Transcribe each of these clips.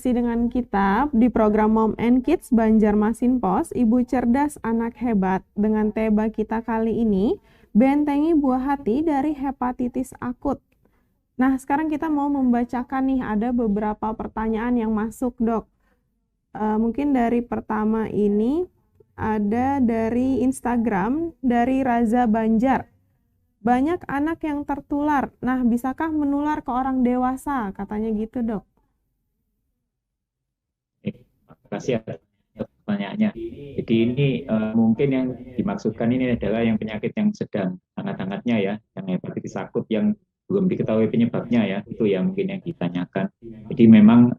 Masih dengan kita di program Mom and Kids Banjarmasin Pos, Ibu Cerdas Anak Hebat. Dengan tema kita kali ini, bentengi buah hati dari hepatitis akut. Nah, sekarang kita mau membacakan nih, ada beberapa pertanyaan yang masuk, Dok. Mungkin dari pertama ini, ada dari Instagram, dari Raza Banjar. Banyak anak yang tertular. Nah, bisakah menular ke orang dewasa? Katanya gitu, Dok. Terima kasih atas pertanyaannya. Jadi ini mungkin yang dimaksudkan ini adalah yang penyakit yang sedang hangat-hangatnya ya, yang hepatitis akut yang belum diketahui penyebabnya ya, itu ya mungkin yang ditanyakan. Jadi memang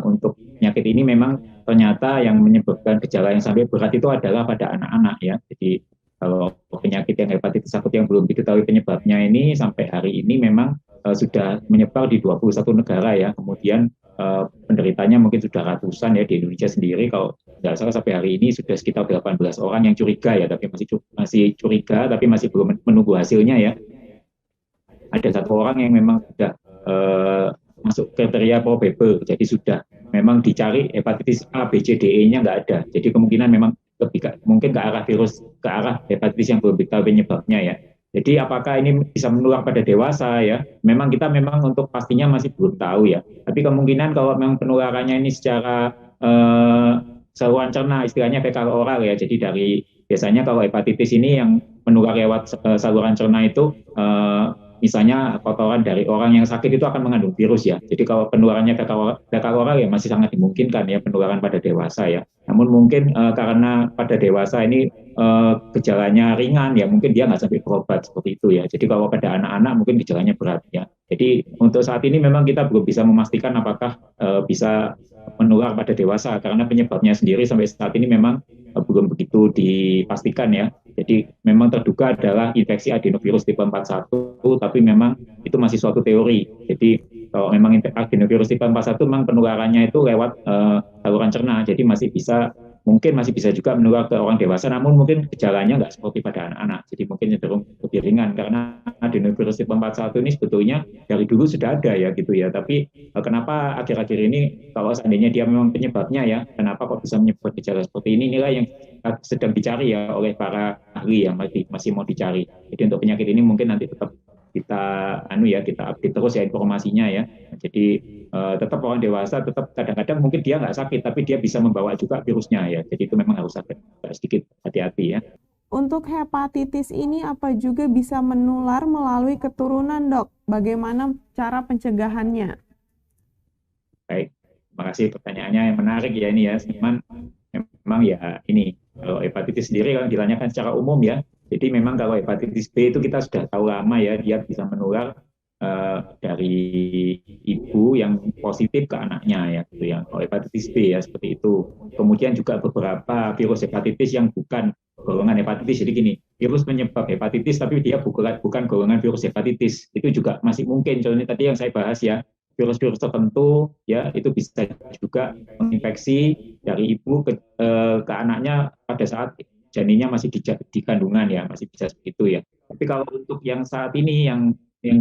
untuk penyakit ini memang ternyata yang menyebabkan gejala yang sampai berat itu adalah pada anak-anak ya. Jadi kalau penyakit yang hepatitis akut yang belum diketahui penyebabnya ini sampai hari ini memang sudah menyebar di 21 negara ya. Kemudian penderitanya mungkin sudah ratusan ya di Indonesia sendiri. Kalau tidak salah sampai hari ini sudah sekitar 18 orang yang curiga ya, tapi masih curiga, tapi masih belum menunggu hasilnya ya. Ada satu orang yang memang sudah masuk kriteria probable, jadi sudah memang dicari hepatitis A, B, C, D, E-nya nggak ada. Jadi kemungkinan memang mungkin ke arah virus, ke arah hepatitis yang belum diketahui penyebabnya ya. Jadi apakah ini bisa menular pada dewasa ya? Memang kita memang untuk pastinya masih belum tahu ya. Tapi kemungkinan kalau memang penularannya ini secara saluran cerna, istilahnya fekal oral ya. Jadi dari biasanya kalau hepatitis ini yang menular lewat saluran cerna itu misalnya kotoran dari orang yang sakit itu akan mengandung virus ya. Jadi kalau penularannya fekal oral ya masih sangat dimungkinkan ya penularan pada dewasa ya. Namun mungkin karena pada dewasa ini gejalanya ringan ya mungkin dia nggak sampai berobat seperti itu ya. Jadi kalau pada anak-anak mungkin gejalanya berat ya. Jadi untuk saat ini memang kita belum bisa memastikan apakah bisa menular pada dewasa karena penyebabnya sendiri sampai saat ini memang belum begitu dipastikan ya. Jadi memang terduga adalah infeksi adenovirus tipe 41, tapi memang itu masih suatu teori. Jadi kalau memang adenovirus tipe 41 memang penularannya itu lewat saluran cerna, jadi mungkin masih bisa juga menular ke orang dewasa, namun mungkin gejalanya nggak seperti pada anak-anak. Jadi mungkin cenderung lebih ringan karena adenovirus tipe 41 ini sebetulnya dari dulu sudah ada ya gitu ya. Tapi kenapa akhir-akhir ini kalau seandainya dia memang penyebabnya ya, kenapa kok bisa menyebabkan gejala seperti ini? Inilah yang sedang dicari ya oleh para ahli yang masih mau dicari. Jadi untuk penyakit ini mungkin nanti tetap kita update terus ya informasinya ya. Jadi tetap orang dewasa tetap kadang-kadang mungkin dia nggak sakit tapi dia bisa membawa juga virusnya ya. Jadi itu memang harus agak sedikit hati-hati ya. Untuk hepatitis ini apa juga bisa menular melalui keturunan, Dok? Bagaimana cara pencegahannya? Baik, terima kasih pertanyaannya yang menarik ya ini ya. Memang ya ini kalau hepatitis sendiri kalau ditanyakan secara umum ya. Jadi memang kalau hepatitis B itu kita sudah tahu lama ya dia bisa menular dari ibu yang positif ke anaknya ya gitu ya. Kalau hepatitis B ya seperti itu. Kemudian juga beberapa virus hepatitis yang bukan golongan hepatitis. Jadi gini, virus penyebab hepatitis tapi dia bukan golongan virus hepatitis. Itu juga masih mungkin. Contohnya tadi yang saya bahas ya, virus-virus tertentu ya itu bisa juga menginfeksi dari ibu ke anaknya pada saat janinnya masih di kandungan ya, masih bisa seperti itu ya. Tapi kalau untuk yang saat ini yang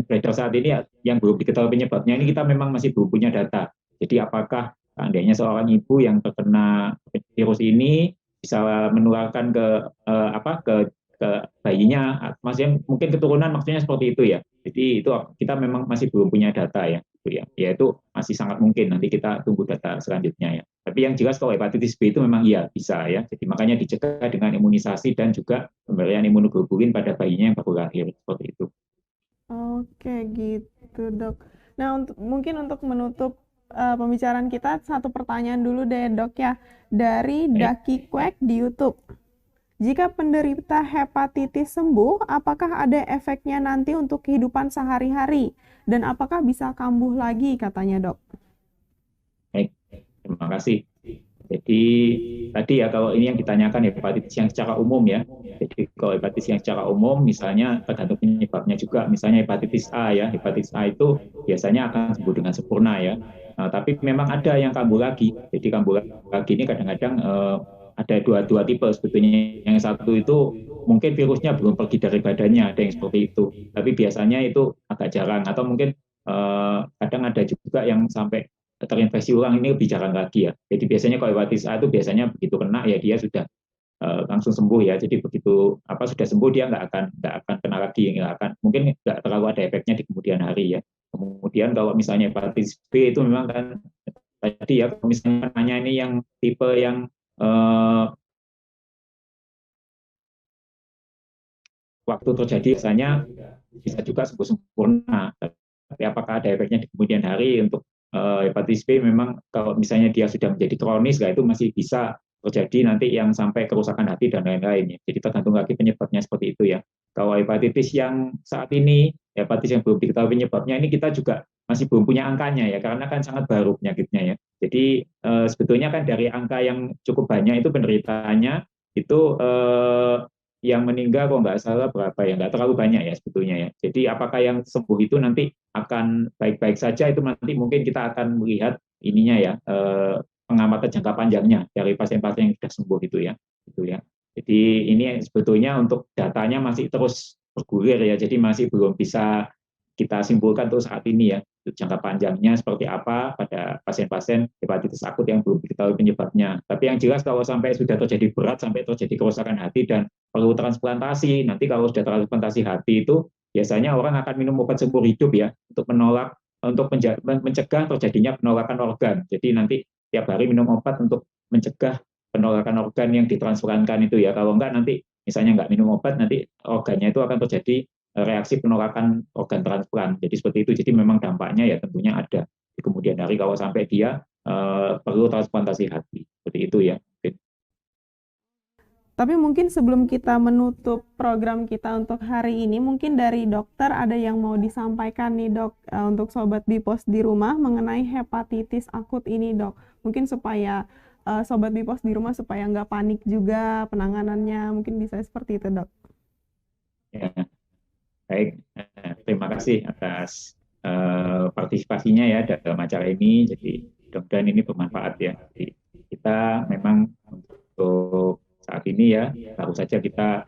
beredar saat ini ya, yang belum diketahui penyebabnya ini kita memang masih belum punya data. Jadi apakah seandainya seorang ibu yang terkena virus ini bisa menularkan ke bayinya, maksudnya mungkin keturunan maksudnya seperti itu ya. Jadi itu kita memang masih belum punya data ya, gitu ya. Ya itu masih sangat mungkin nanti kita tunggu data selanjutnya ya. Tapi yang jelas kalau hepatitis B itu memang iya bisa ya. Jadi makanya dicegah dengan imunisasi dan juga pemberian imunoglobulin pada bayinya yang baru lahir seperti itu. Oke, gitu, Dok. Nah, mungkin untuk menutup pembicaraan kita, satu pertanyaan dulu deh, Dok ya. Dari Baik. Daki Kwek di YouTube. Jika penderita hepatitis sembuh, apakah ada efeknya nanti untuk kehidupan sehari-hari? Dan apakah bisa kambuh lagi, katanya, Dok? Baik, terima kasih. Jadi tadi ya kalau ini yang ditanyakan hepatitis yang secara umum ya. Jadi kalau hepatitis yang secara umum misalnya tergantung penyebabnya juga. Misalnya hepatitis A ya. Hepatitis A itu biasanya akan sembuh dengan sempurna ya. Nah, tapi memang ada yang kambuh lagi. Jadi kambuh lagi ini kadang-kadang ada dua tipe sebetulnya. Yang satu itu mungkin virusnya belum pergi dari badannya, ada yang seperti itu. Tapi biasanya itu agak jarang atau mungkin kadang ada juga yang sampai terinfeksi ulang ini lebih jarang lagi ya. Jadi biasanya kalau hepatitis A itu biasanya begitu kena ya dia sudah langsung sembuh ya. Jadi begitu sudah sembuh dia nggak akan kena lagi, mungkin nggak terlalu ada efeknya di kemudian hari ya. Kemudian kalau misalnya hepatitis B itu memang kan tadi ya, kalau misalnya nanya ini yang tipe yang waktu terjadi biasanya bisa juga sembuh sempurna. Tapi apakah ada efeknya di kemudian hari untuk hepatitis B? Memang kalau misalnya dia sudah menjadi kronis, itu masih bisa terjadi nanti yang sampai kerusakan hati dan lain-lain. Jadi tergantung lagi penyebabnya seperti itu ya. Kalau hepatitis yang saat ini, hepatitis yang belum diketahui penyebabnya, ini kita juga masih belum punya angkanya ya, karena kan sangat baru penyakitnya ya. Jadi sebetulnya kan dari angka yang cukup banyak itu penderitaannya itu yang meninggal kok nggak salah berapa ya, nggak terlalu banyak ya sebetulnya ya. Jadi apakah yang sembuh itu nanti akan baik-baik saja, itu nanti mungkin kita akan melihat ininya ya, pengamatan jangka panjangnya dari pasien-pasien yang sudah sembuh itu ya, gitu ya. Jadi ini sebetulnya untuk datanya masih terus bergulir ya, jadi masih belum bisa kita simpulkan untuk saat ini ya, jangka panjangnya seperti apa pada pasien-pasien hepatitis akut yang belum diketahui penyebabnya. Tapi yang jelas kalau sampai sudah terjadi berat, sampai terjadi kerusakan hati dan perlu transplantasi, nanti kalau sudah transplantasi hati itu biasanya orang akan minum obat seumur hidup ya, untuk mencegah terjadinya penolakan organ. Jadi nanti tiap hari minum obat untuk mencegah penolakan organ yang ditransplantkan itu ya. Kalau enggak nanti misalnya enggak minum obat, nanti organnya itu akan terjadi reaksi penolakan organ transplant. Jadi seperti itu. Jadi memang dampaknya ya tentunya ada di kemudian hari kalau sampai dia perlu transplantasi hati. Seperti itu ya. Tapi mungkin sebelum kita menutup program kita untuk hari ini, mungkin dari dokter ada yang mau disampaikan nih dok, untuk Sobat Bipos di rumah mengenai hepatitis akut ini dok. Mungkin supaya Sobat Bipos di rumah supaya nggak panik juga penanganannya, mungkin bisa seperti itu dok. Ya, baik. Terima kasih atas partisipasinya ya dalam acara ini. Jadi mudah-mudahan ini bermanfaat ya. Jadi kita memang untuk saat ini ya, baru saja kita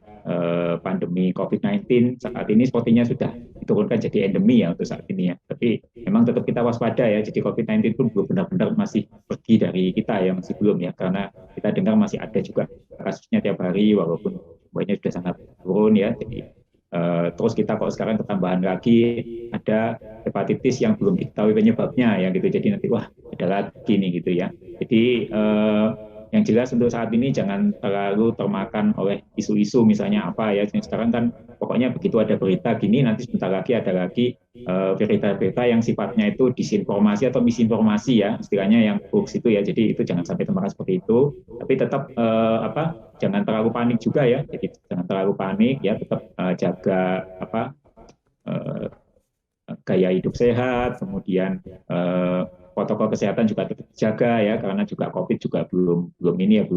pandemi COVID-19 saat ini sepertinya sudah diturunkan jadi endemi ya untuk saat ini ya. Tapi memang tetap kita waspada ya. Jadi COVID-19 pun belum benar-benar masih pergi dari kita ya, masih belum ya. Karena kita dengar masih ada juga kasusnya tiap hari walaupun jumlahnya sudah sangat turun ya. Jadi terus kita kok sekarang ketambahan lagi ada hepatitis yang belum diketahui penyebabnya ya gitu. Jadi nanti wah ada lagi nih gitu ya. Jadi yang jelas untuk saat ini jangan terlalu termakan oleh isu-isu misalnya apa ya. Sekarang kan pokoknya begitu ada berita gini nanti sebentar lagi ada lagi berita-berita yang sifatnya itu disinformasi atau misinformasi ya istilahnya yang hoax itu ya. Jadi itu jangan sampai termakan seperti itu. Tapi tetap jangan terlalu panik juga ya. Jadi jangan terlalu panik ya, tetap jaga gaya hidup sehat, kemudian protokol kesehatan juga tetap dijaga ya, karena juga COVID juga belum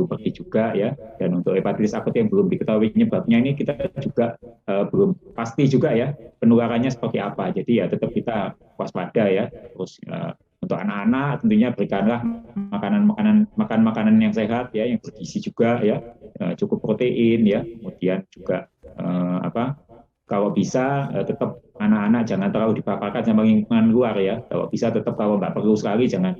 pergi juga ya. Dan untuk hepatitis akut yang belum diketahui penyebabnya ini kita juga belum pasti juga ya penularannya seperti apa. Jadi ya tetap kita waspada ya. Terus untuk anak-anak tentunya berikanlah makanan yang sehat ya, yang bergizi juga ya, cukup protein ya, kemudian juga kalau bisa tetap anak-anak jangan terlalu dipaparkan sama lingkungan luar ya. Kalau bisa tetap kalau nggak perlu sekali jangan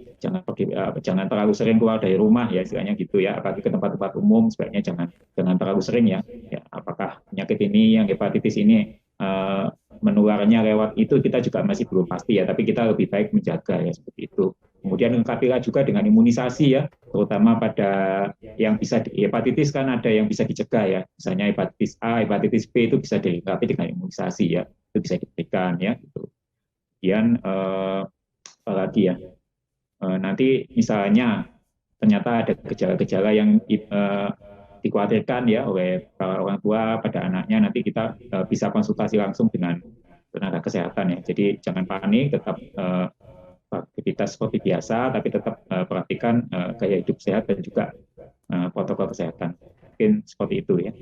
terlalu sering keluar dari rumah ya, istilahnya gitu ya. Apalagi ke tempat-tempat umum sebaiknya jangan terlalu sering ya. Apakah penyakit ini yang hepatitis ini menularnya lewat itu kita juga masih belum pasti ya. Tapi kita lebih baik menjaga ya seperti itu. Kemudian lengkapilah juga dengan imunisasi ya, terutama pada yang bisa hepatitis kan ada yang bisa dicegah ya, misalnya hepatitis A, hepatitis B itu bisa dilengkapi dengan imunisasi ya, itu bisa diberikan ya. Gitu. Kemudian apalagi ya, nanti misalnya ternyata ada gejala-gejala yang dikhawatirkan ya oleh para orang tua pada anaknya, nanti kita bisa konsultasi langsung dengan tenaga kesehatan ya. Jadi jangan panik, tetap aktivitas seperti biasa, tapi tetap perhatikan gaya hidup sehat dan juga protokol kesehatan. Mungkin seperti itu ya.